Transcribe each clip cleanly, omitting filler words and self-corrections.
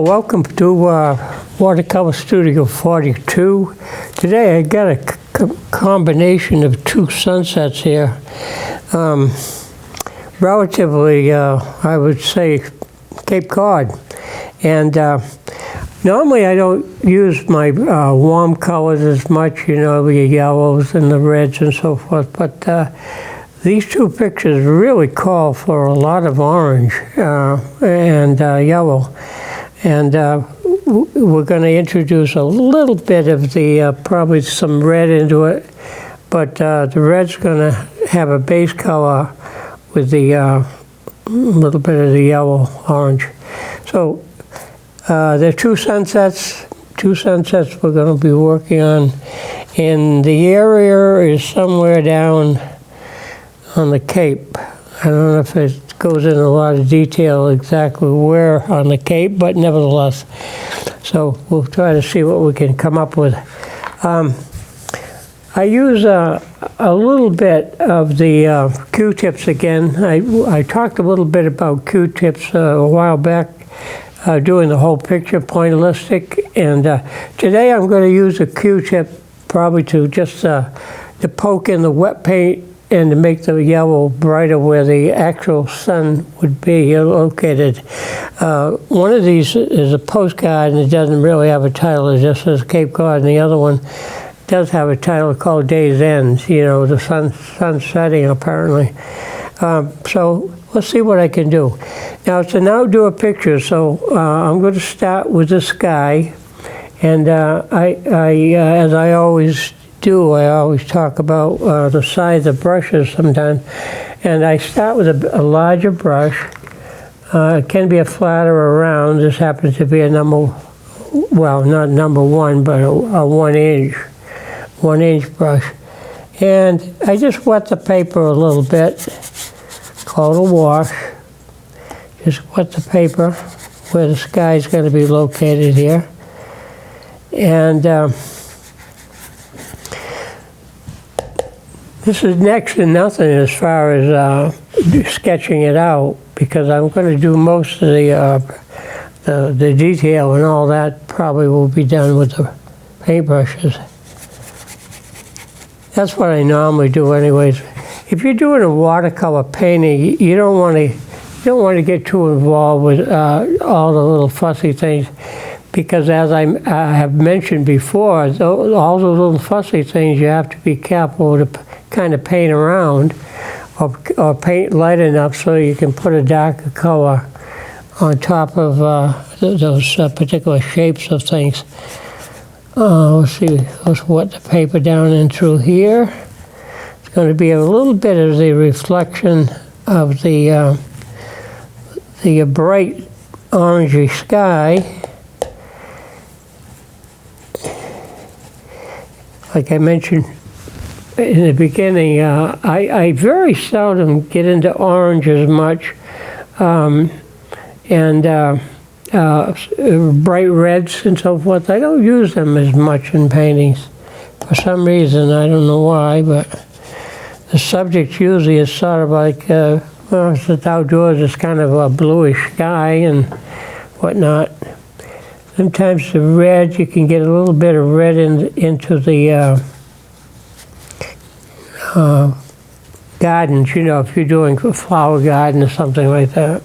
welcome to Watercolor Studio 42. Today I got a combination of two sunsets here. Relatively, I would say, Cape Cod. And normally I don't use my warm colors as much, you know, the yellows and the reds and so forth, but these two pictures really call for a lot of orange and yellow. And we're going to introduce a little bit of the, probably some red into it, but the red's going to have a base color with the little bit of the yellow orange. So there are two sunsets we're going to be working on, and the area is somewhere down on the Cape. I don't know if it goes into a lot of detail exactly where on the Cape, but nevertheless. So we'll try to see what we can come up with. I use a little bit of the Q-tips again. I talked a little bit about Q-tips a while back, doing the whole picture pointillistic, and today I'm going to use a Q-tip probably to just to poke in the wet paint and to make the yellow brighter where the actual sun would be located. One of these is a postcard and it doesn't really have a title, it just says Cape Cod, and the other one does have a title called Day's End, you know, the sun setting apparently. So let's see what I can do. Now it's an outdoor picture, so I'm going to start with the sky, and as I always do, I always talk about the size of brushes sometimes, and I start with a larger brush. It can be a flat or a round. This happens to be a number, well, not number one, but a 1 inch brush. And I just wet the paper a little bit, call it a wash. Just wet the paper where the sky is going to be located here. And this is next to nothing as far as sketching it out, because I'm going to do most of the detail and all that probably will be done with the paintbrushes. That's what I normally do anyways. If you're doing a watercolor painting, you don't want to get too involved with all the little fussy things, because as I have mentioned before, all those little fussy things you have to be careful to kind of paint around, or paint light enough so you can put a darker color on top of those particular shapes of things. Let's see, let's wet the paper down in through here. It's going to be a little bit of the reflection of the bright orangey sky. Like I mentioned in the beginning, I very seldom get into orange as much, and bright reds and so forth. I don't use them as much in paintings for some reason. I don't know why, but the subject usually is sort of like, well, if it's outdoors, it's kind of a bluish sky and whatnot. Sometimes the red, you can get a little bit of red into the gardens, you know, if you're doing a flower garden or something like that.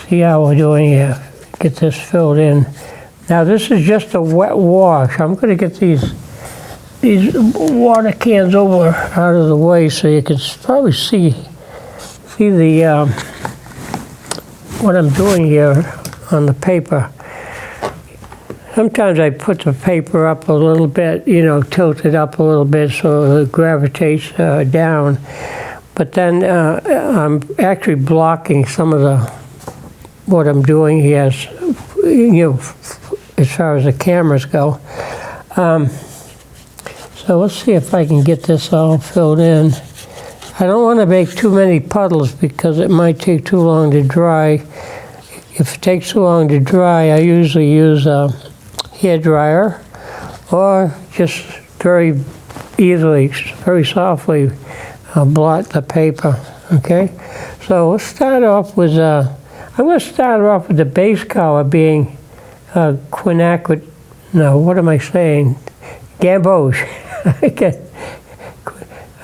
See how we're doing here. Get this filled in. Now this is just a wet wash. I'm going to get these water cans over out of the way so you can probably see the what I'm doing here on the paper. Sometimes I put the paper up a little bit, you know, tilt it up a little bit so it gravitates down. But then I'm actually blocking some of what I'm doing here, you know, as far as the cameras go. So let's see if I can get this all filled in. I don't want to make too many puddles because it might take too long to dry. If it takes too long to dry, I usually use a hair dryer, or just very easily, very softly blot the paper. Okay, so let's start off with I'm going to start off with the base color being Quinacridone, no, what am I saying? Gamboge.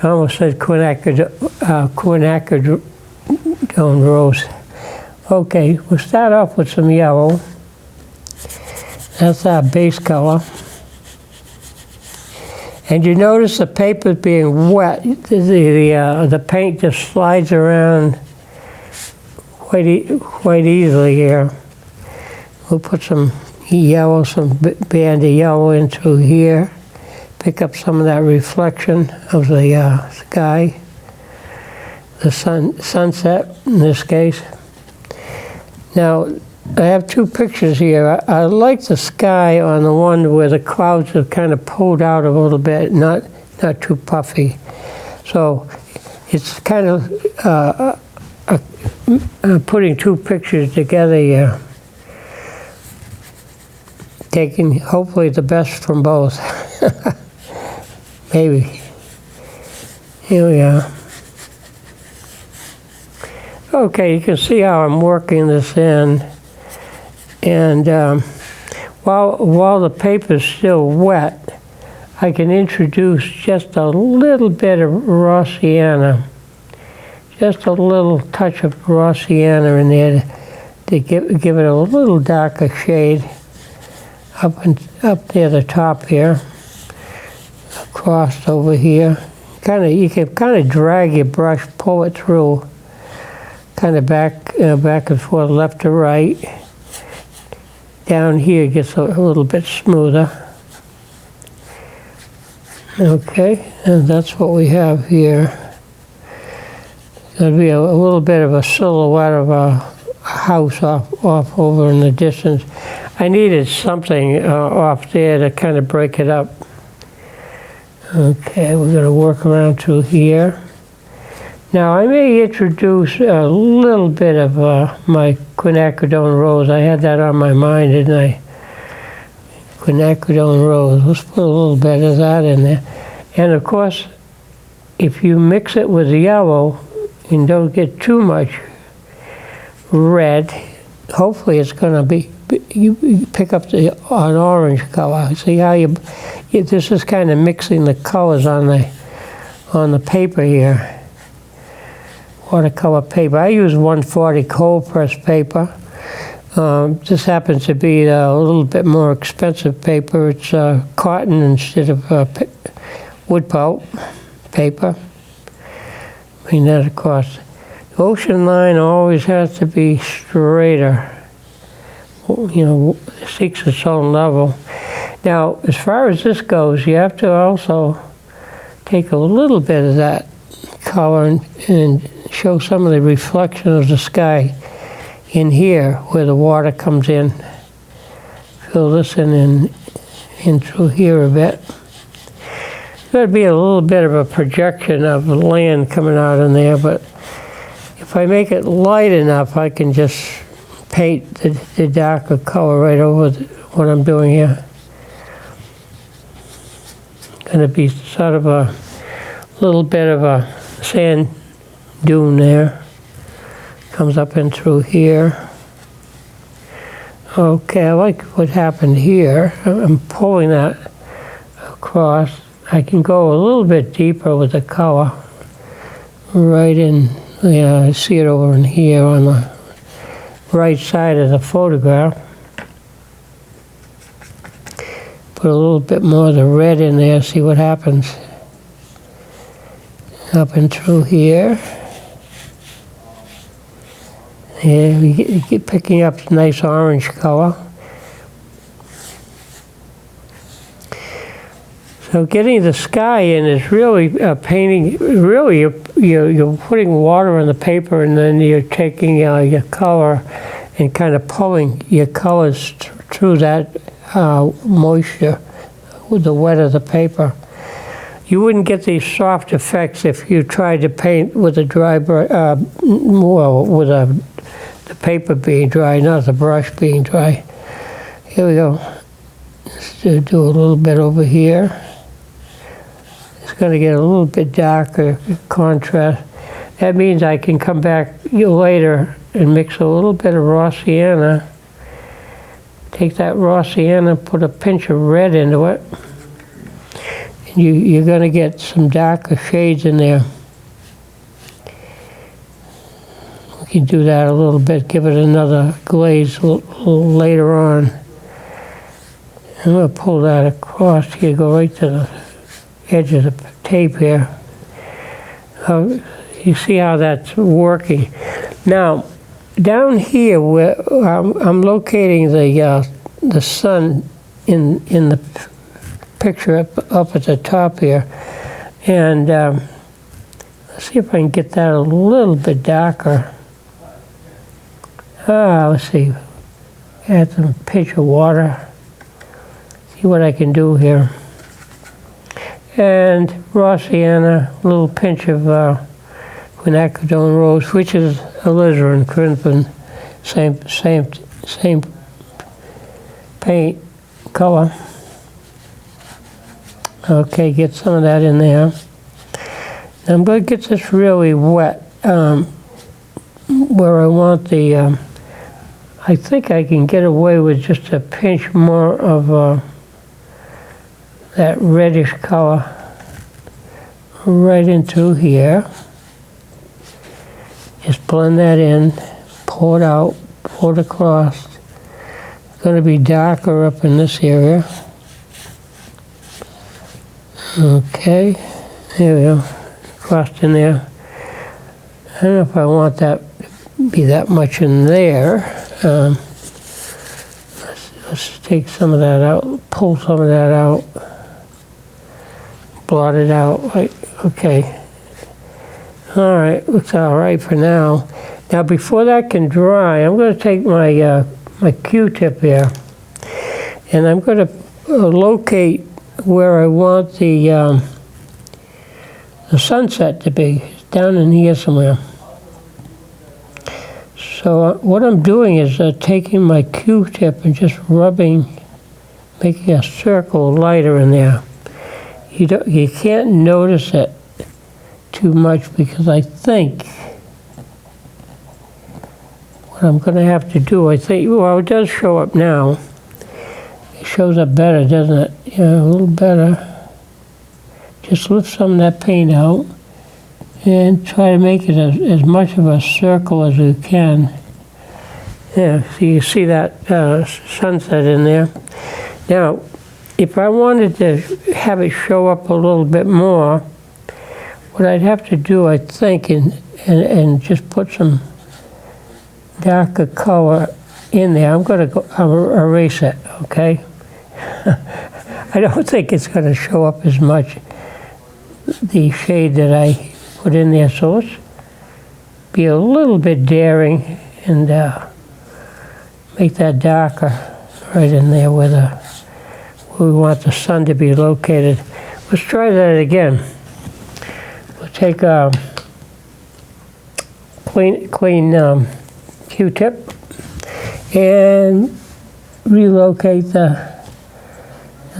I almost said Quinacridone Rose. Okay, we'll start off with some yellow. That's our base color. And you notice the paper being wet. The paint just slides around quite easily here. We'll put some yellow, some band of yellow into here. Pick up some of that reflection of the sky, the sunset in this case. Now, I have two pictures here. I like the sky on the one where the clouds are kind of pulled out a little bit, not too puffy. So it's kind of putting two pictures together here, taking hopefully the best from both. Maybe. Here we are. Okay, you can see how I'm working this in. And while the paper is still wet, I can introduce just a little bit of raw sienna, just a little touch of raw sienna in there to give it a little darker shade up near the top here, across over here. You can kind of drag your brush, pull it through, kind of back and forth, left to right. Down here gets a little bit smoother. Okay, and that's what we have here. There'll be a little bit of a silhouette of a house off over in the distance. I needed something off there to kind of break it up. Okay, we're going to work around through here. Now, I may introduce a little bit of my Quinacridone Rose. I had that on my mind, didn't I? Quinacridone Rose. Let's put a little bit of that in there. And of course, if you mix it with yellow and don't get too much red, hopefully it's going to be, you pick up an orange color. See how this is kind of mixing the colors on the paper here. Watercolor paper. I use 140 cold press paper. This happens to be a little bit more expensive paper. It's cotton instead of wood pulp paper. I mean, that of course. The ocean line always has to be straighter. You know, seeks its own level. Now, as far as this goes, you have to also take a little bit of that color and show some of the reflection of the sky in here where the water comes in. Fill this in through here a bit. There'd be a little bit of a projection of the land coming out in there, but if I make it light enough, I can just paint the darker color right over what I'm doing here. Going to be sort of a little bit of a sand dune there. Comes up in through here. Okay, I like what happened here. I'm pulling that across. I can go a little bit deeper with the color. Right in, yeah, I see it over in here on the right side of the photograph. Put a little bit more of the red in there, see what happens. Up and through here. Yeah, we get picking up nice orange color. So getting the sky in is really painting, really you're putting water on the paper and then you're taking your color and kind of pulling your colors through that moisture with the wet of the paper. You wouldn't get these soft effects if you tried to paint with a dry brush, with the paper being dry, not the brush being dry. Here we go. Let's do a little bit over here. It's going to get a little bit darker contrast. That means I can come back later and mix a little bit of raw sienna take that raw sienna, put a pinch of red into it. And you're going to get some darker shades in there. We can do that a little bit, give it another glaze a little later on. I'm going to pull that across here, go right to the edge of the tape here. You see how that's working. Now, down here, where I'm locating the sun in the picture up at the top here, and let's see if I can get that a little bit darker. Let's see, add some pinch of water. See what I can do here. And raw sienna, a little pinch of Quinacridone Rose, which is alizarin crimson, same paint color. Okay, get some of that in there. Now I'm going to get this really wet where I want the. I think I can get away with just a pinch more of that reddish color right into here. Just blend that in, pour it out, pour it across. It's going to be darker up in this area. Okay, there we go, crossed in there. I don't know if I want that to be that much in there. Let's take some of that out, pull some of that out, blot it out. Okay. All right, looks all right for now. Now, before that can dry, I'm going to take my my Q-tip here, and I'm going to locate where I want the sunset to be. It's down in here somewhere. So what I'm doing is taking my Q-tip and just rubbing, making a circle lighter in there. You can't notice it too much because I think what I'm going to have to do, well, it does show up now. It shows up better, doesn't it? Yeah, a little better. Just lift some of that paint out and try to make it as much of a circle as you can. Yeah, so you see that sunset in there. Now, if I wanted to have it show up a little bit more, what I'd have to do, I think, and just put some darker color in there. I'm going to erase it, okay? I don't think it's going to show up as much, the shade that I put in there. So let's be a little bit daring and make that darker right in there where we want the sun to be located. Let's try that again. We'll take a clean Q-tip and relocate the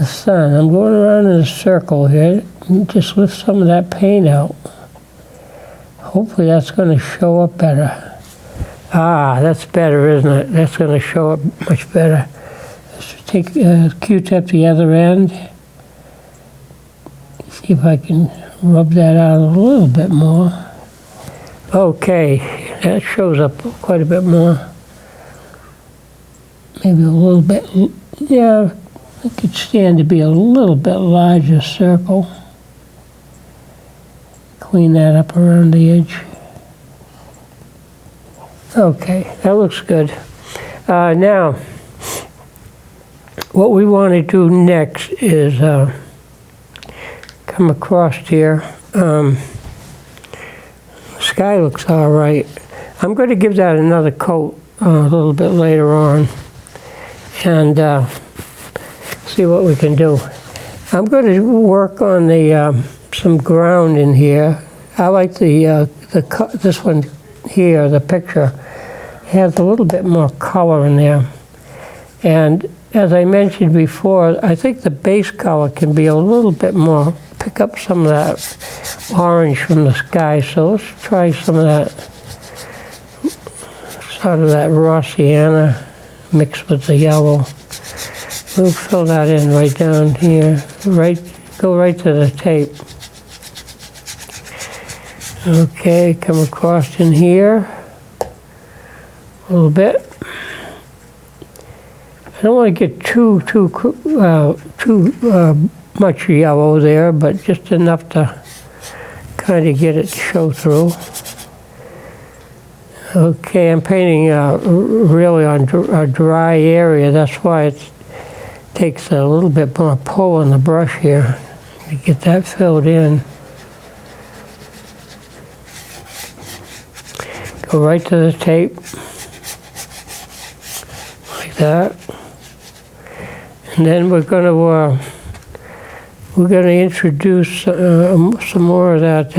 sun. I'm going around in a circle here. Just lift some of that paint out. Hopefully that's going to show up better. That's better, isn't it? That's going to show up much better. Let's take a Q-tip the other end. See if I can rub that out a little bit more. Okay, that shows up quite a bit more. Maybe a little bit, yeah, it could stand to be a little bit larger circle. Clean that up around the edge. Okay, that looks good. Now, what we want to do next is come across here. Sky looks all right. I'm going to give that another coat a little bit later on and see what we can do. I'm going to work on the some ground in here. I like this one here, the picture. It has a little bit more color in there. And as I mentioned before, I think the base color can be a little bit more, pick up some of that orange from the sky. So let's try some of that, sort of that raw sienna mixed with the yellow. We'll fill that in right down here. Go right to the tape. Okay, come across in here a little bit. I don't want to get too much yellow there, but just enough to kind of get it to show through. Okay, I'm painting really on a dry area. That's why it takes a little bit more pull on the brush here to get that filled in. Go right to the tape, like that. And then we're going to introduce some more of that.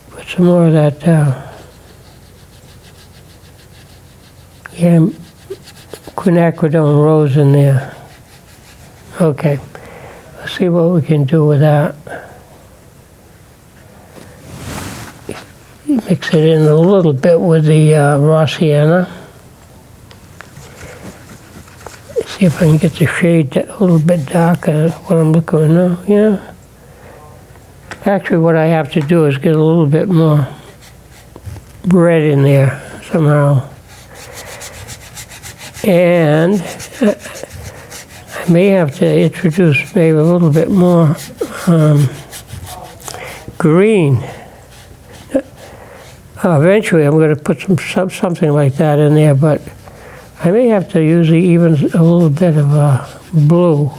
Put some more of that. Quinacridone Rose in there. Okay, let's see what we can do with that. Mix it in a little bit with the raw sienna. See if I can get the shade a little bit darker, what I'm looking for now. Yeah. Actually, what I have to do is get a little bit more red in there somehow. And I may have to introduce maybe a little bit more green. Eventually, I'm going to put something like that in there, but I may have to use even a little bit of blue.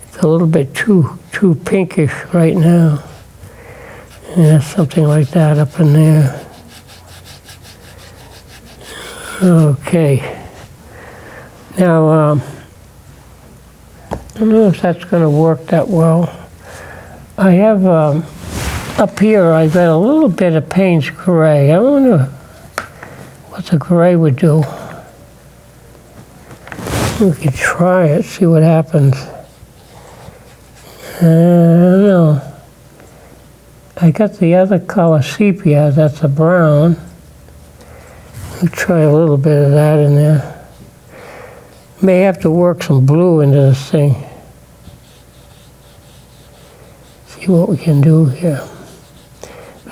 It's a little bit too pinkish right now. Yeah, something like that up in there. Okay. Now, I don't know if that's going to work that well. I have, up here, I've got a little bit of Payne's Gray. I wonder what the gray would do. We could try it, see what happens. I don't know. I got the other color, sepia, that's a brown. We'll try a little bit of that in there. May have to work some blue into this thing. See what we can do here.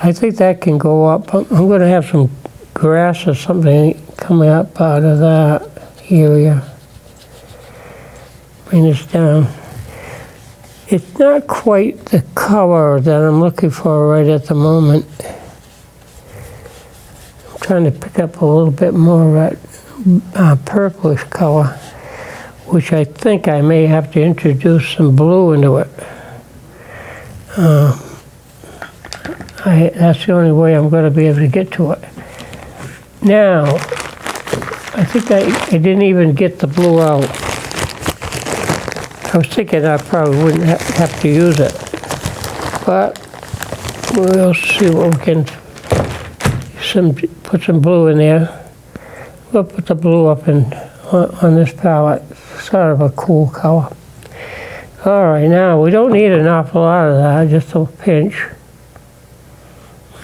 I think that can go up. I'm going to have some grass or something coming up out of that area. Bring this down. It's not quite the color that I'm looking for right at the moment. I'm trying to pick up a little bit more of that purplish color, which I think I may have to introduce some blue into it. That's the only way I'm going to be able to get to it. Now, I think I didn't even get the blue out. I was thinking I probably wouldn't have to use it. But we'll see what we can, put some blue in there. We'll put the blue up on this palette. Sort of a cool color. All right, now we don't need an awful lot of that, just a pinch.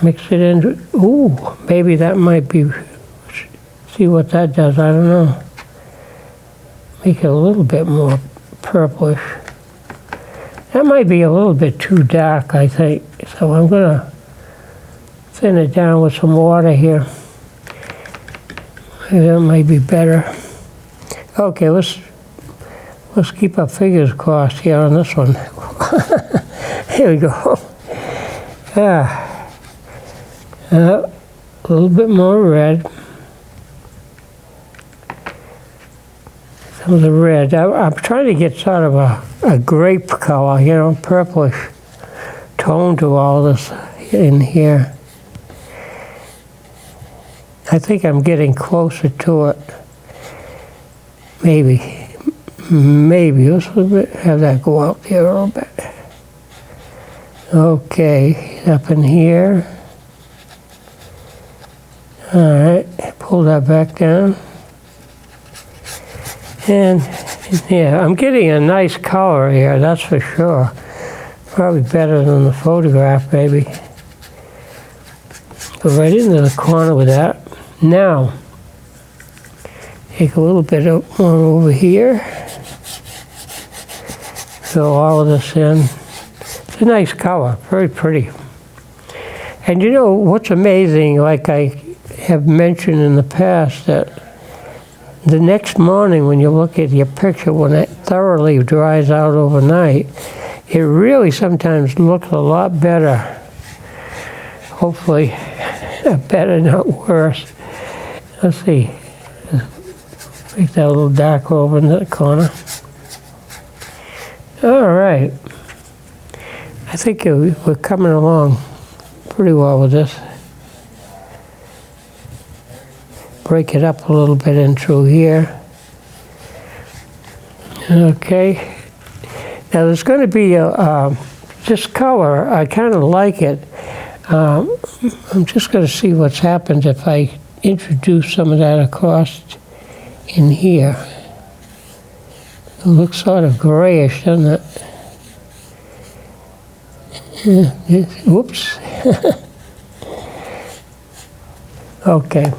Mix it in. Ooh, maybe that might be, see what that does, I don't know. Make it a little bit more purplish. That might be a little bit too dark, I think. So I'm gonna thin it down with some water here. Maybe that might be better. Okay, let's keep our fingers crossed here on this one. Here we go. A little bit more red. Some of the red. I'm trying to get sort of a grape color, you know, purplish tone to all this in here. I think I'm getting closer to it. Maybe. Let's have that go out there a little bit. Okay, up in here. All right, pull that back down. And yeah, I'm getting a nice color here, that's for sure. Probably better than the photograph, maybe. Go right into the corner with that. Now, take a little bit more over here. Fill all of this in. It's a nice color, very pretty. And you know what's amazing, like I have mentioned in the past, that the next morning when you look at your picture, when it thoroughly dries out overnight, it really sometimes looks a lot better. Hopefully, better, not worse. Let's see. Make that a little darker over in the corner. All right. I think we're coming along pretty well with this. Break it up a little bit in through here. Okay. Now there's going to be this color. I kind of like it. I'm just going to see what's happened if I introduce some of that across in here. It looks sort of grayish, doesn't it? Whoops. Okay.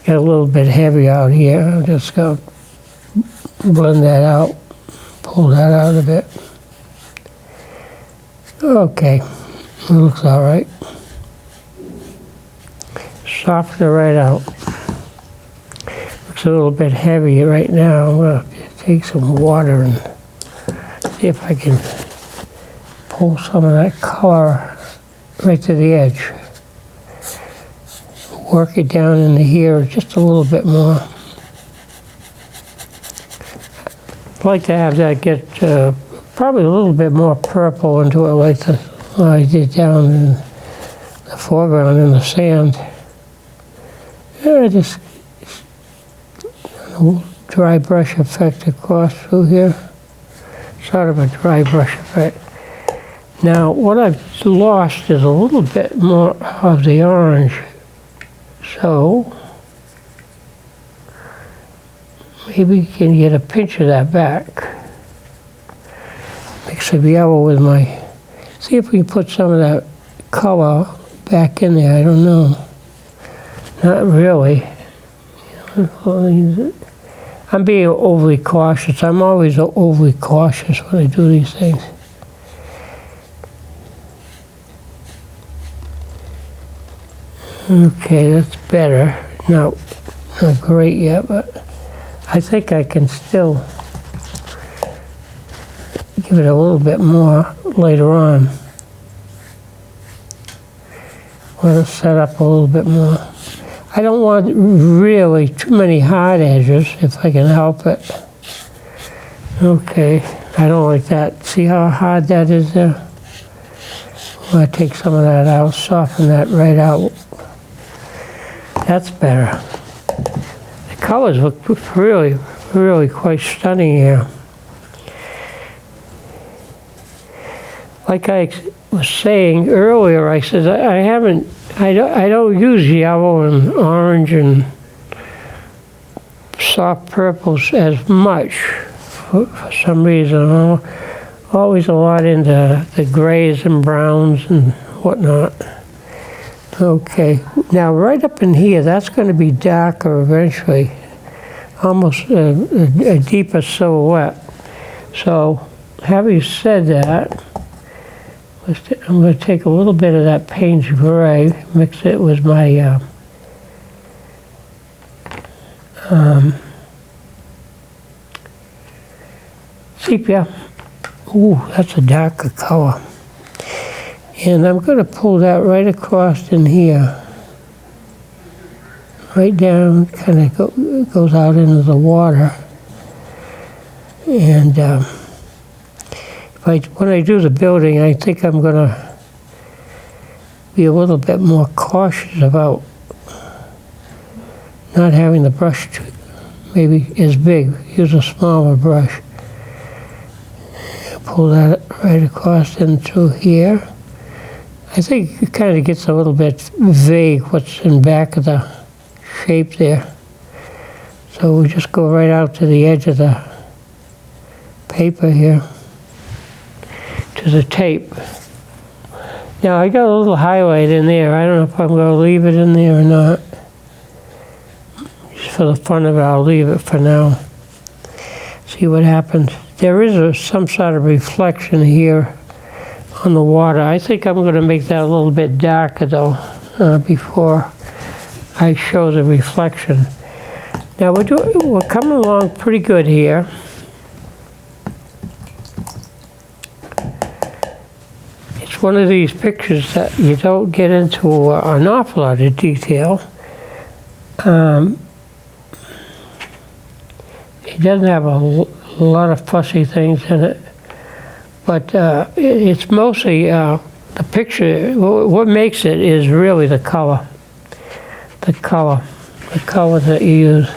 Get a little bit heavy out here. I'm just going to blend that out, pull that out a bit. Okay, it looks all right. Soften it right out. Looks a little bit heavy right now. I'm going to take some water and see if I can pull some of that color right to the edge. Work it down into here just a little bit more. I'd like to have that get probably a little bit more purple into it, like I did down in the foreground in the sand. Yeah, just a dry brush effect across through here. Sort of a dry brush effect. Now, what I've lost is a little bit more of the orange. So, maybe you can get a pinch of that back. Mix the yellow with my, see if we can put some of that color back in there. I don't know. Not really. I'm being overly cautious. I'm always overly cautious when I do these things. Okay, that's better. No, not great yet, but I think I can still give it a little bit more later on. Let it set up a little bit more. I don't want really too many hard edges if I can help it. Okay, I don't like that. See how hard that is there? I'm going to take some of that out, soften that right out. That's better. The colors look really, really quite stunning here. Like I was saying earlier, I said I don't use yellow and orange and soft purples as much for some reason. I'm always a lot into the grays and browns and whatnot. Okay, now right up in here, that's going to be darker eventually, almost a deeper silhouette. So, having said that, I'm going to take a little bit of that Payne's Gray, mix it with my sepia. Ooh, that's a darker color. And I'm going to pull that right across in here. Right down, kind of goes out into the water. And when I do the building, I think I'm going to be a little bit more cautious about not having the brush maybe as big. Use a smaller brush. Pull that right across in through here. I think it kind of gets a little bit vague what's in back of the shape there. So we just go right out to the edge of the paper here, to the tape. Now I got a little highlight in there. I don't know if I'm going to leave it in there or not. Just for the fun of it, I'll leave it for now. See what happens. There is some sort of reflection here on the water. I think I'm going to make that a little bit darker though, before I show the reflection. Now we're coming along pretty good here. It's one of these pictures that you don't get into an awful lot of detail. It doesn't have a lot of fussy things in it, but it's mostly the picture. What makes it is really the color. The color that you use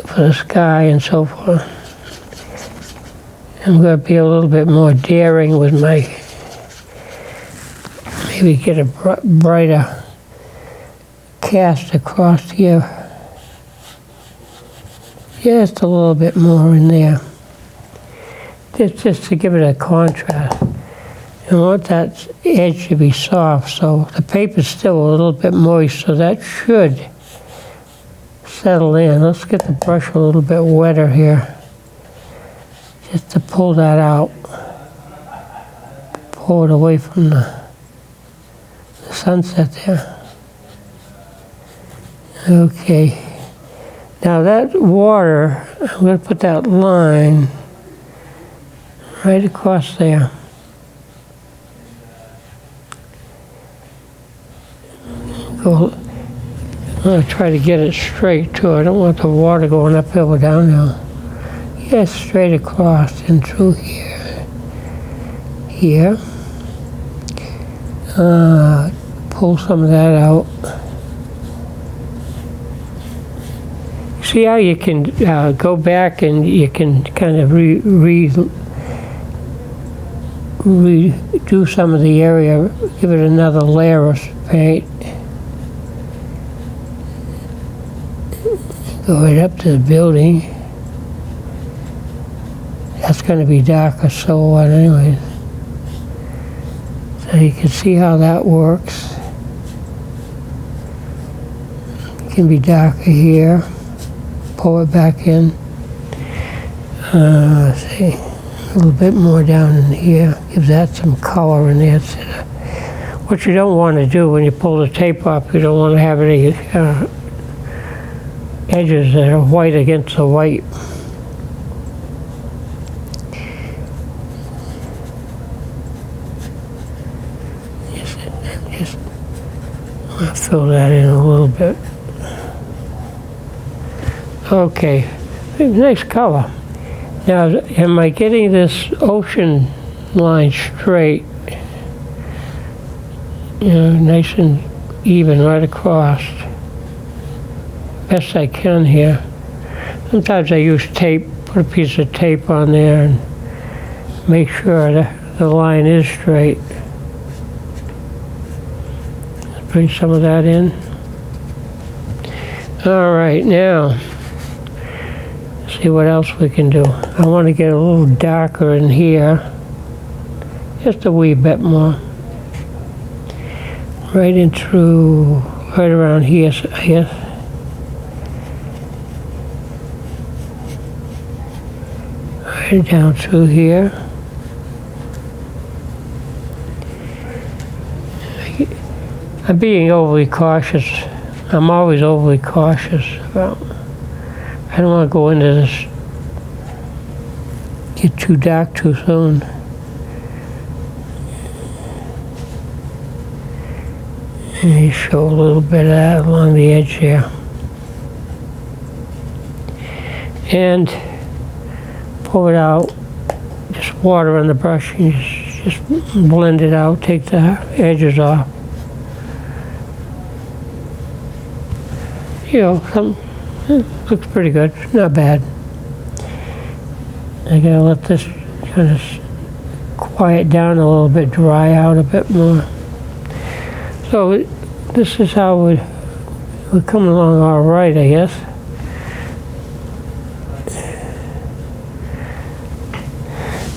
for the sky and so forth. I'm going to be a little bit more daring with my, maybe get a brighter cast across here. Just a little bit more in there. Just to give it a contrast. I want that edge to be soft, so the paper's still a little bit moist, so that should settle in. Let's get the brush a little bit wetter here, just to pull that out. Pull it away from the sunset there. Okay. Now that water, I'm going to put that line right across there. I'm going to try to get it straight too. I don't want the water going uphill or downhill. Yeah, straight across and through here. Here. Pull some of that out. See how you can go back and you can kind of redo some of the area, give it another layer of paint. Go right up to the building. That's going to be darker silhouette anyway. So you can see how that works. It can be darker here. Pull it back in. Let's see, a little bit more down in here. Gives that some color in there. What you don't want to do when you pull the tape up, you don't want to have any edges that are white against the white. Just I'll fill that in a little bit. Okay, nice color. Now, am I getting this ocean line straight? You know, nice and even right across. Best I can here. Sometimes I use tape, put a piece of tape on there and make sure that the line is straight. Let's bring some of that in. All right, now, see what else we can do. I want to get a little darker in here. Just a wee bit more. Right in through, right around here, I guess. Right down through here. I'm being overly cautious. I'm always overly cautious about, I don't want to go into this, get too dark too soon. And you show a little bit of that along the edge here. And pull it out, just water on the brush and just blend it out, take the edges off. You know, looks pretty good, not bad. I gotta let this kind of quiet down a little bit, dry out a bit more. So this is how we're coming along all right, I guess.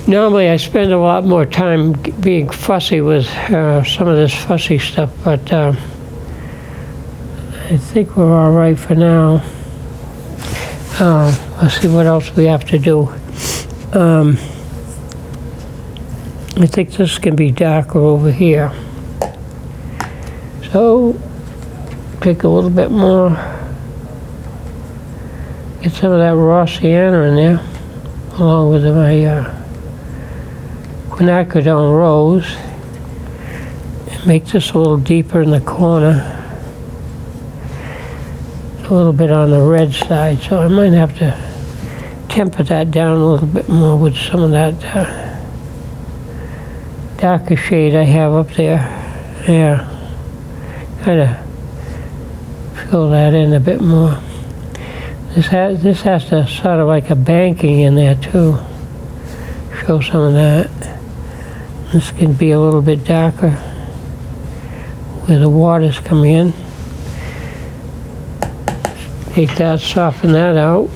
Normally I spend a lot more time being fussy with some of this fussy stuff, but I think we're all right for now. Let's see what else we have to do. I think this can be darker over here. So, take a little bit more, get some of that raw sienna in there, along with my Quinacridone Rose, and make this a little deeper in the corner. A little bit on the red side, so I might have to temper that down a little bit more with some of that darker shade I have up there. Yeah, kind of fill that in a bit more. This has to sort of like a banking in there too. Show some of that. This can be a little bit darker where the water's coming in. Take that, soften that out.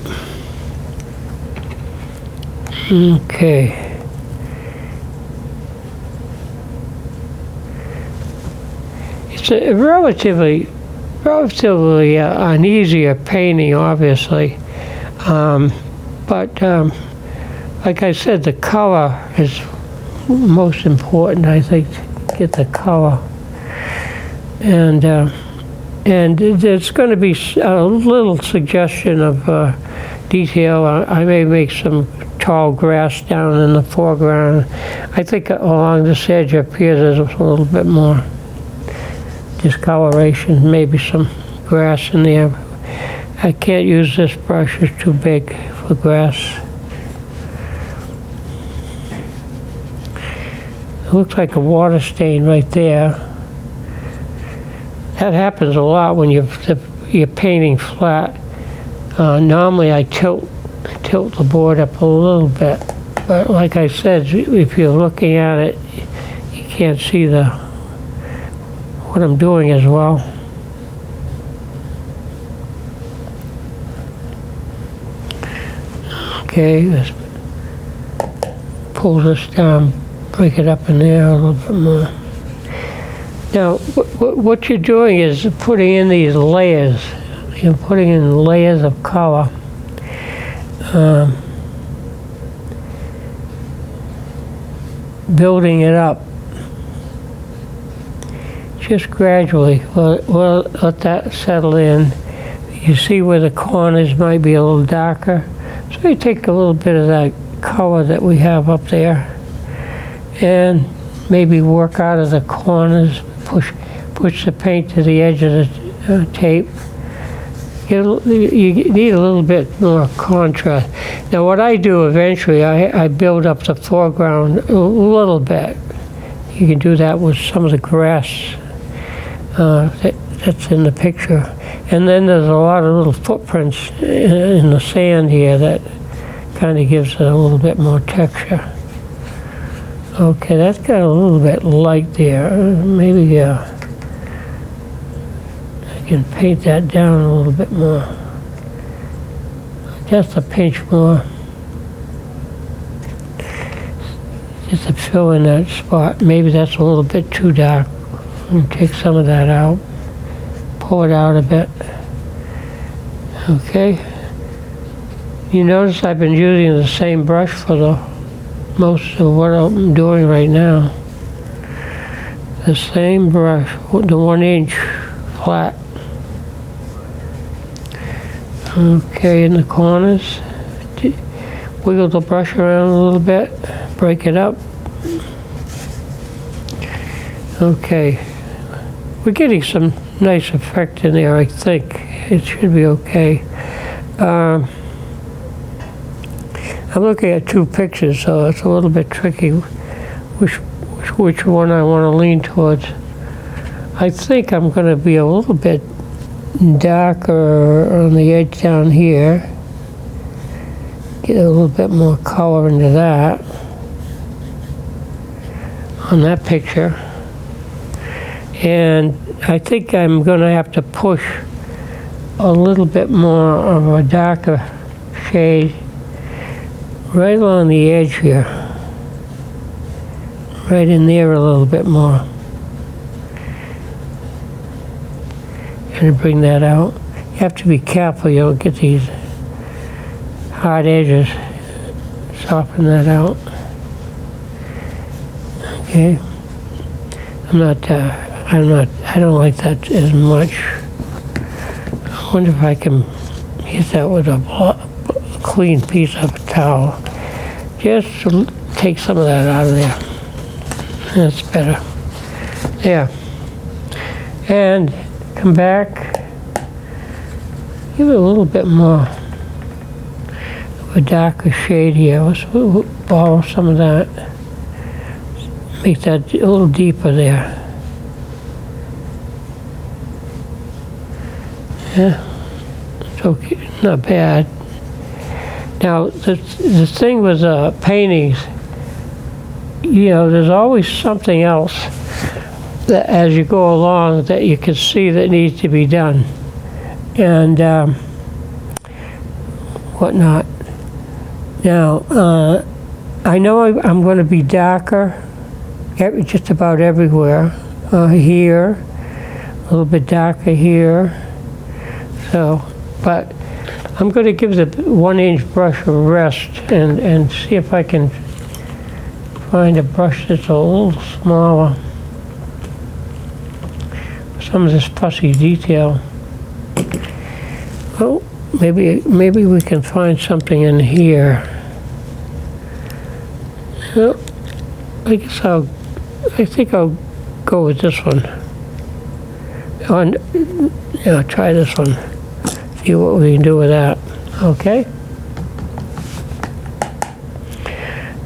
Okay. It's a relatively an easier painting, obviously, but like I said, the color is most important. I think to get the color, and there's going to be a little suggestion of detail. I may make some tall grass down in the foreground. I think along this edge up here there's a little bit more discoloration, maybe some grass in there. I can't use this brush, it's too big for grass. It looks like a water stain right there. That happens a lot when you're painting flat. Normally I tilt the board up a little bit, but like I said, if you're looking at it, you can't see what I'm doing as well. Okay, let's pull this down, break it up in there a little bit more. Now, what you're doing is putting in these layers. You're putting in layers of color. Building it up. Just gradually. We'll let that settle in. You see where the corners might be a little darker. So you take a little bit of that color that we have up there and maybe work out of the corners, push the paint to the edge of the tape. You need a little bit more contrast. Now what I do eventually, I build up the foreground a little bit. You can do that with some of the grass that's in the picture. And then there's a lot of little footprints in the sand here that kind of gives it a little bit more texture. Okay, that's got a little bit light there. Maybe I can paint that down a little bit more. Just a pinch more. Just to fill in that spot. Maybe that's a little bit too dark. And take some of that out. Pull it out a bit. Okay. You notice I've been using the same brush for most of what I'm doing right now. The same brush, the 1 inch flat. Okay, in the corners. Wiggle the brush around a little bit, break it up. Okay. We're getting some nice effect in there, I think. It should be okay. I'm looking at 2 pictures, so it's a little bit tricky which one I want to lean towards. I think I'm going to be a little bit darker on the edge down here. Get a little bit more color into that on that picture. And I think I'm going to have to push a little bit more of a darker shade right along the edge here. right in there a little bit more. And bring that out. You have to be careful you don't get these hard edges. Soften that out. Okay. I don't like that as much. I wonder if I can hit that with a clean piece of a towel. Just to take some of that out of there. That's better. There. And come back. Give it a little bit more of a darker shade here. Let's borrow some of that. Make that a little deeper there. Yeah, it's okay, not bad. Now, the thing with paintings, you know, there's always something else that as you go along that you can see that needs to be done. And whatnot. Now, I know I'm going to be darker just about everywhere. Here, a little bit darker here. So, but I'm going to give the 1-inch brush a rest and see if I can find a brush that's a little smaller. Some of this fussy detail. Oh, maybe we can find something in here. Well, I think I'll go with this one. Yeah, try this one. See what we can do with that. Okay.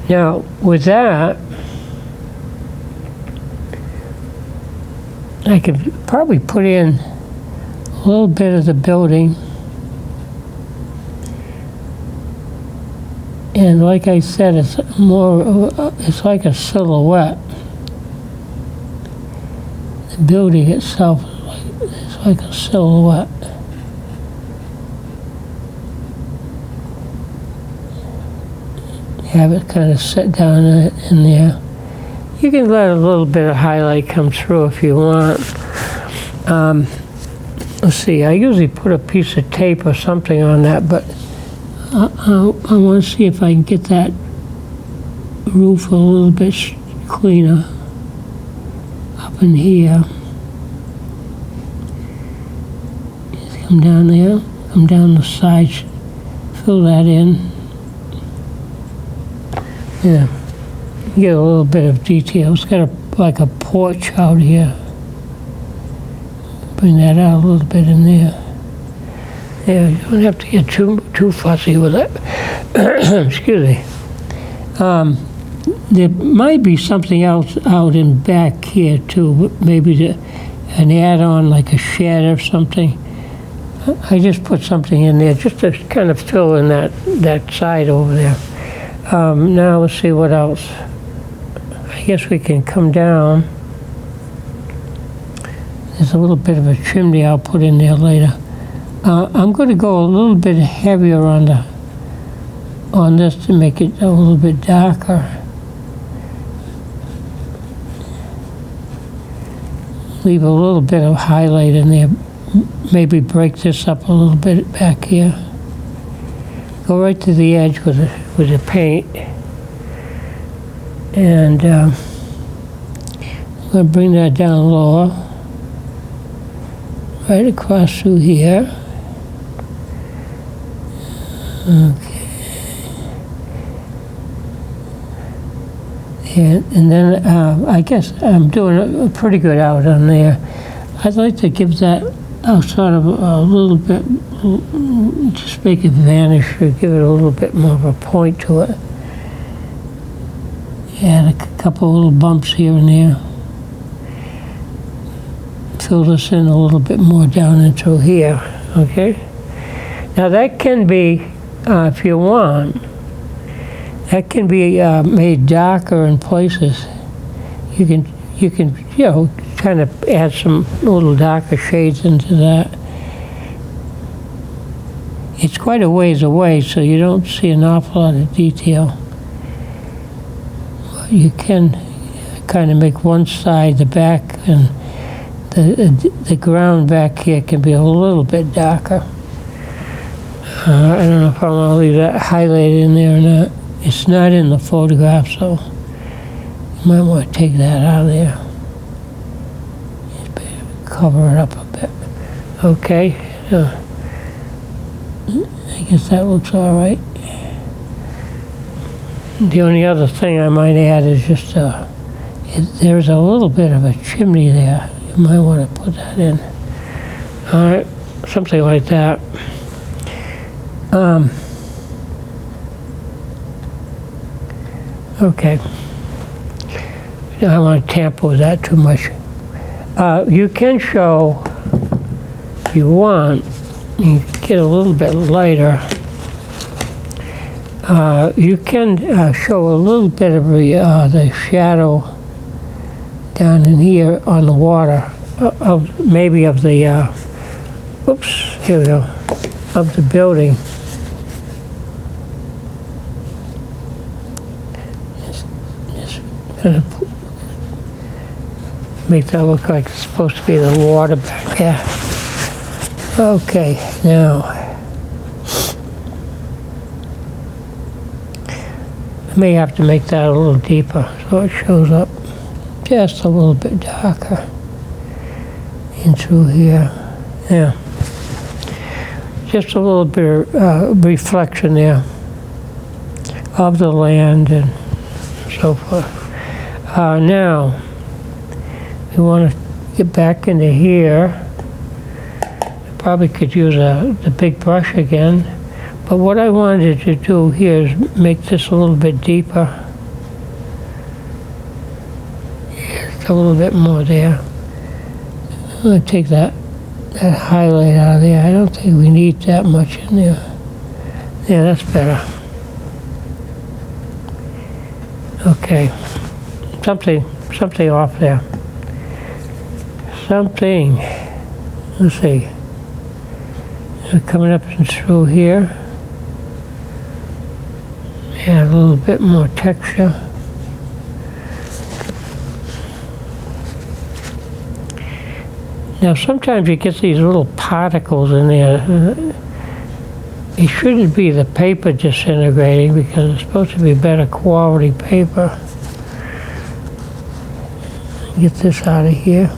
Now, with that, I could probably put in a little bit of the building. And like I said, it's like a silhouette. The building itself is like a silhouette. Have it kind of set down in there. You can let a little bit of highlight come through if you want. Let's see, I usually put a piece of tape or something on that, but I want to see if I can get that roof a little bit cleaner up in here. Just come down there, come down the sides, fill that in. Yeah, get a little bit of detail. It's got like a porch out here. Bring that out a little bit in there. Yeah, you don't have to get too fussy with it. Excuse me. There might be something else out in back here too. Maybe an add-on like a shed or something. I just put something in there just to kind of fill in that side over there. Now let's see what else. I guess we can come down. There's a little bit of a chimney I'll put in there later. I'm going to go a little bit heavier on this to make it a little bit darker. Leave a little bit of highlight in there. Maybe break this up a little bit back here. Go right to the edge with the paint. And I'm going to bring that down lower. Right across through here. Okay. And then I guess I'm doing a pretty good out on there. I'd like to give that sort of a little bit, just make it vanish or give it a little bit more of a point to it. Add a couple little bumps here and there. Fill this in a little bit more down into here, okay? Now that can be, if you want, that can be made darker in places. You can, you know, kind of add some little darker shades into that. It's quite a ways away, so you don't see an awful lot of detail. But you can kind of make one side, the back, and the ground back here can be a little bit darker. I don't know if I want to leave that highlighted in there or not. It's not in the photograph, so you might want to take that out of there. Just cover it up a bit. Okay. I guess that looks all right. The only other thing I might add is just there's a little bit of a chimney there. You might want to put that in. All right, something like that. Okay. I don't want to tamper with that too much. You can show, if you want, you get a little bit lighter. You can show a little bit of the shadow down in here on the water, maybe of the, oops, here we go, of the building. Just kind of make that look like it's supposed to be the water back there. Okay, now, I may have to make that a little deeper so it shows up just a little bit darker in through here. Yeah. Just a little bit of reflection there of the land and so forth. Now, we want to get back into here. Probably could use the big brush again, but what I wanted to do here is make this a little bit deeper. Just a little bit more there. I'm going to take that highlight out of there. I don't think we need that much in there. Yeah, that's better. Okay, something off there. Something. Let's see. Coming up and through here. Add a little bit more texture. Now sometimes you get these little particles in there. It shouldn't be the paper disintegrating because it's supposed to be better quality paper. Get this out of here.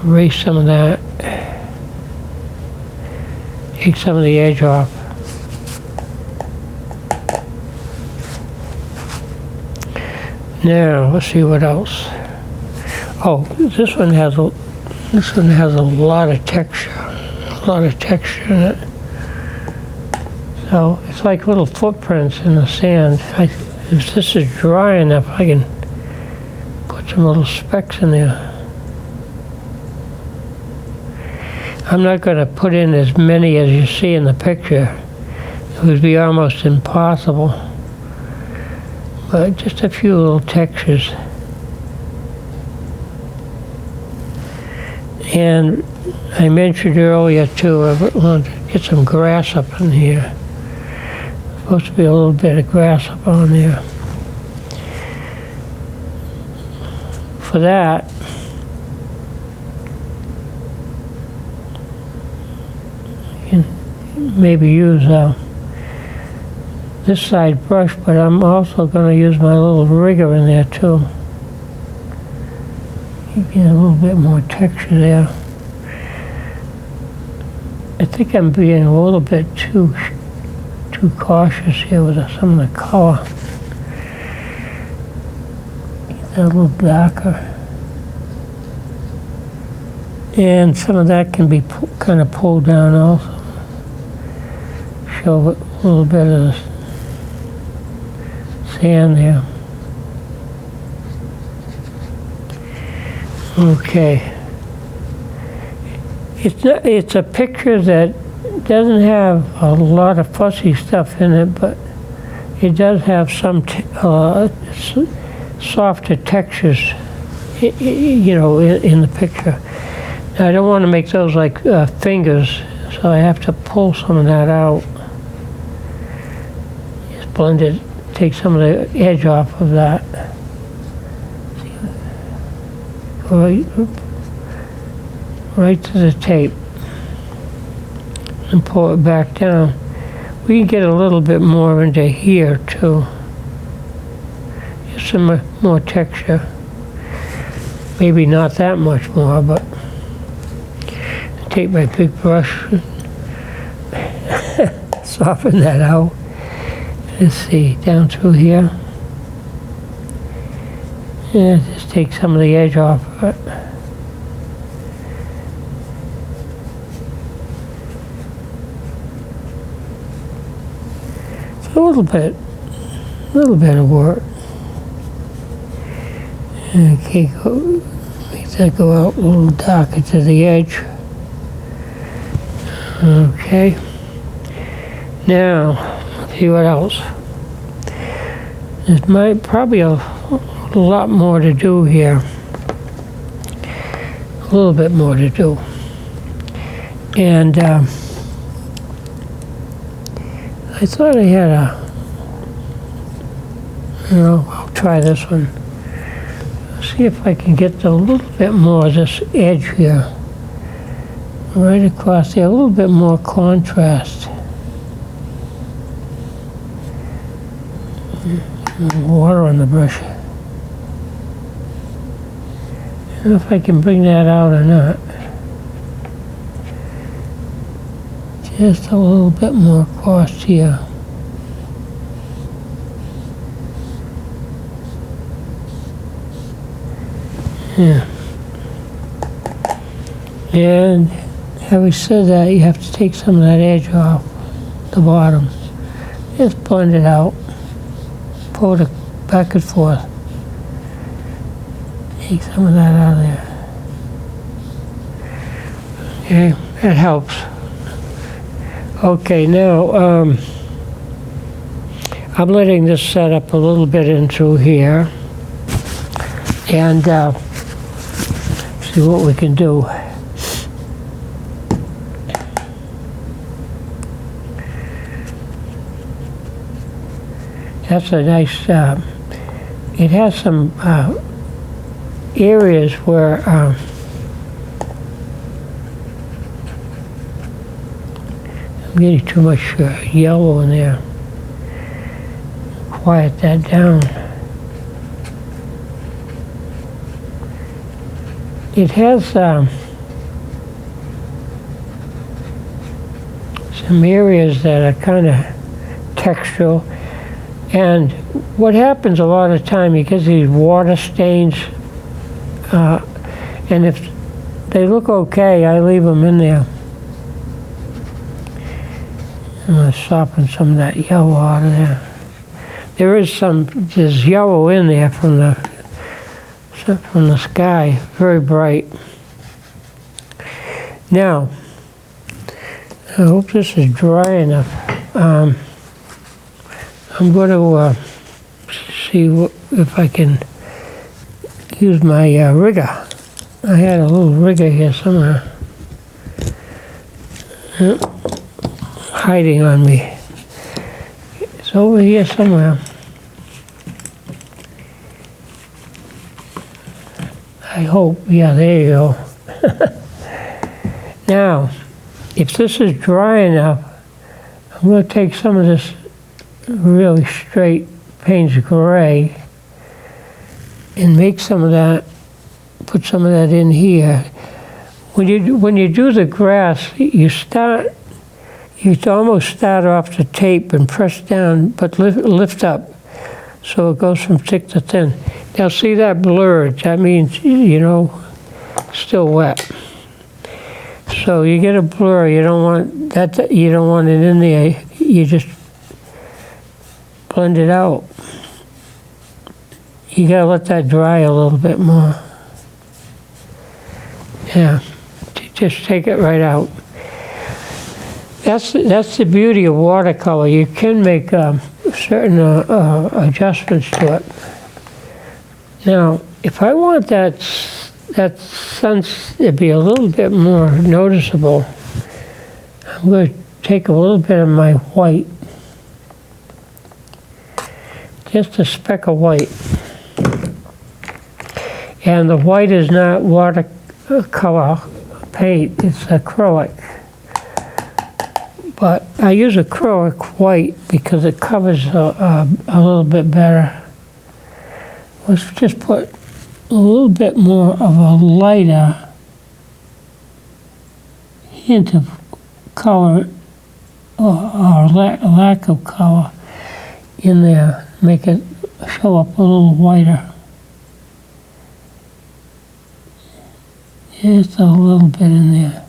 Erase some of that. Take some of the edge off. Now let's see what else. Oh, this one has a lot of texture. In it. So it's like little footprints in the sand. If this is dry enough, I can put some little specks in there. I'm not going to put in as many as you see in the picture. It would be almost impossible. But just a few little textures. And I mentioned earlier too, I want to get some grass up in here. Supposed to be a little bit of grass up on there. For that, you can maybe use this side brush, but I'm also going to use my little rigger in there too. You get a little bit more texture there. I think I'm being a little bit too cautious here with some of the color. Get that a little darker. And some of that can be kind of pulled down also. Show a little bit of the sand there. Okay. It's a picture that doesn't have a lot of fussy stuff in it, but it does have some softer textures, in the picture. Now, I don't want to make those like fingers, so I have to pull some of that out. Just blend it, take some of the edge off of that. Right to the tape and pull it back down. We can get a little bit more into here too. Just some more texture. Maybe not that much more, but I take my big brush, soften that out. Let's see, down through here. Yeah, just take some of the edge off of it. It's a little bit of work. Okay, make that go out a little darker to the edge. Okay. Now, let's see what else. There's probably a lot more to do here. A little bit more to do. And I thought I had I'll try this one. See if I can get a little bit more of this edge here. Right across there, a little bit more contrast. Water on the brush. I don't know if I can bring that out or not. Just a little bit more across here. Yeah. And having said that, you have to take some of that edge off the bottom. Just blend it out. Pull it back and forth. Take some of that out of there. Okay, that helps. Okay, now I'm letting this set up a little bit in through here. And see what we can do. That's a nice, it has some areas where I'm getting too much yellow in there. Quiet that down. It has some areas that are kind of textural, and what happens a lot of time, you get these water stains, and if they look okay, I leave them in there. I'm going to soften some of that yellow out of there. There's yellow in there from the sky, very bright. Now, I hope this is dry enough. I'm going to see if I can use my rigger. I had a little rigger here somewhere. Hiding on me. It's over here somewhere. I hope. Yeah, there you go. Now, if this is dry enough, I'm going to take some of this really straight Payne's Gray and make some of that, put some of that in here. When you do the grass, you almost start off the tape and press down, but lift up, so it goes from thick to thin. Now see that blurred, that means, still wet. So you get a blur, you don't want that, you don't want it in there, you just blend it out. You gotta let that dry a little bit more. Yeah, just take it right out. That's the beauty of watercolor. You can make certain adjustments to it. Now, if I want that sense to be a little bit more noticeable, I'm going to take a little bit of my white just a speck of white. And the white is not watercolor paint, it's acrylic. But I use acrylic white because it covers a little bit better. Let's just put a little bit more of a lighter hint of color or lack of color in there, make it show up a little whiter. Just a little bit in there.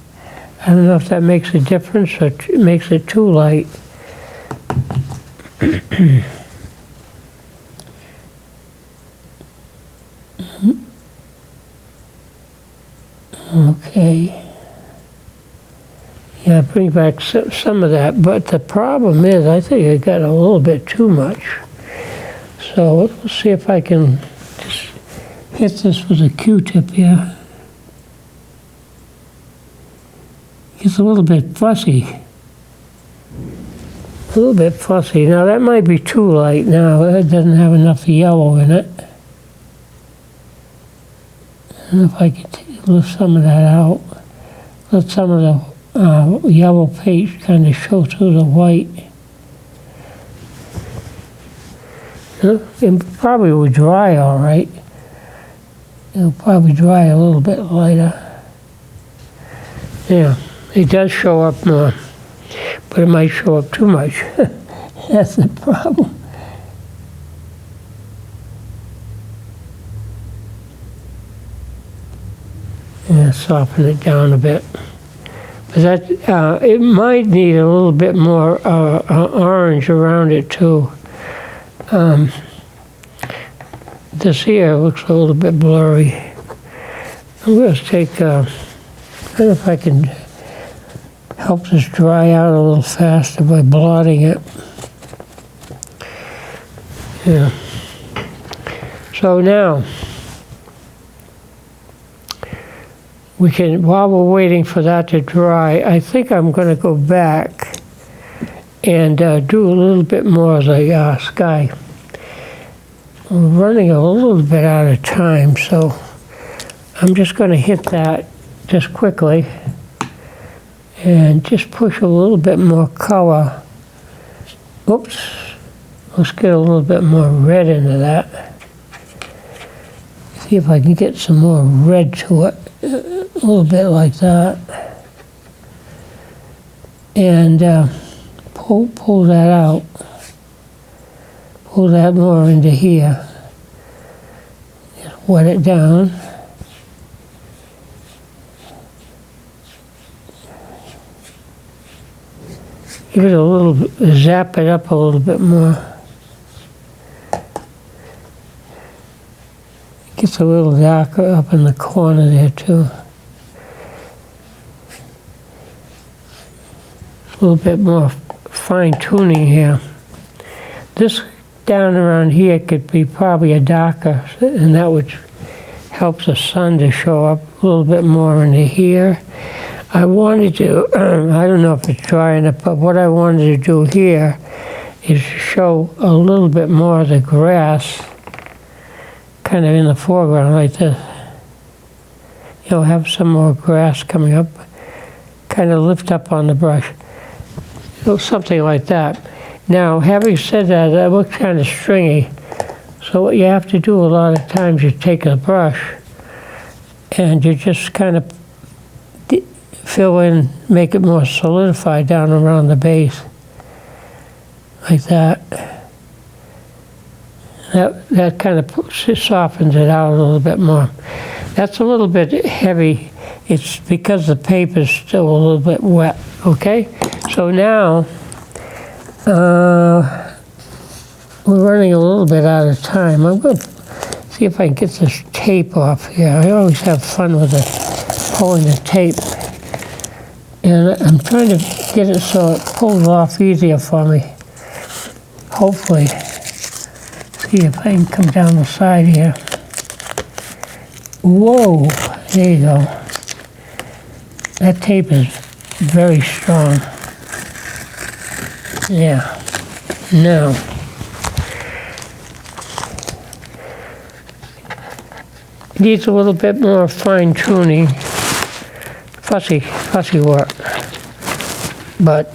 I don't know if that makes a difference or makes it too light. Okay. Yeah, bring back some of that, but the problem is I think I got a little bit too much. So let's see if I can just hit this with a Q-tip here. It's a little bit fussy. A little bit fussy. Now that might be too light now. It doesn't have enough yellow in it. I don't know if I could lift some of that out. Let some of the yellow paint kind of show through the white. It probably will dry all right. It'll probably dry a little bit lighter. Yeah. It does show up more, but it might show up too much. That's the problem. Yeah, soften it down a bit. But that it might need a little bit more orange around it too. This here looks a little bit blurry. I'm going to take. I don't know if I can help this dry out a little faster by blotting it. Yeah. So now, we can, while we're waiting for that to dry, I think I'm going to go back and do a little bit more of the sky. We're running a little bit out of time, so I'm just going to hit that just quickly and just push a little bit more color. Oops, let's get a little bit more red into that. See if I can get some more red to it, a little bit like that. And pull that out. Pull that more into here. Just wet it down. Give it a little, zap it up a little bit more. It gets a little darker up in the corner there too. A little bit more fine tuning here. This down around here could be probably a darker, and that would help the sun to show up a little bit more into here. I wanted to, I don't know if it's dry enough, but what I wanted to do here is show a little bit more of the grass kind of in the foreground like this. You know, have some more grass coming up, kind of lift up on the brush. So something like that. Now, having said that, that looks kind of stringy. So what you have to do a lot of times, you take a brush and you just kind of fill in, make it more solidified down around the base, like that. That kind of softens it out a little bit more. That's a little bit heavy. It's because the paper's still a little bit wet, okay? So now, we're running a little bit out of time. I'm going to see if I can get this tape off here. I always have fun with pulling the tape. And I'm trying to get it so it pulls off easier for me. Hopefully. See if I can come down the side here. Whoa, there you go. That tape is very strong. Yeah. Now, needs a little bit more fine tuning, fussy work. But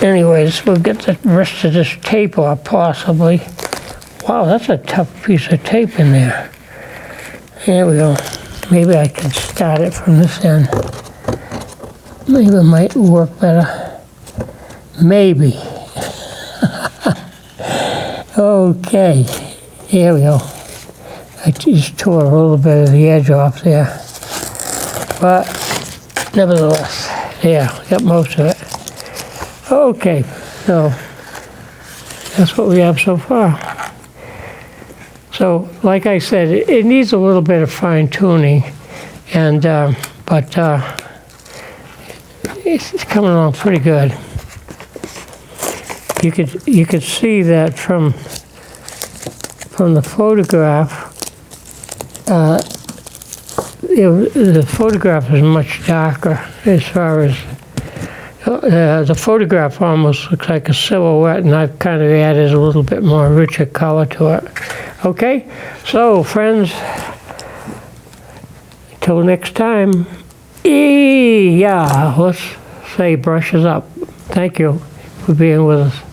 anyways, we'll get the rest of this tape off possibly. Wow, that's a tough piece of tape in there. There we go. Maybe I can start it from this end. Maybe it might work better. Maybe. Okay, here we go. I just tore a little bit of the edge off there. But nevertheless, yeah, got most of it. Okay, so that's what we have so far. So, like I said, it needs a little bit of fine tuning, and but it's coming along pretty good. You could see that from the photograph. The photograph is much darker as far as the photograph almost looks like a silhouette, and I've kind of added a little bit more richer color to it. Okay, so friends, till next time, yeah, let's say brushes up. Thank you for being with us.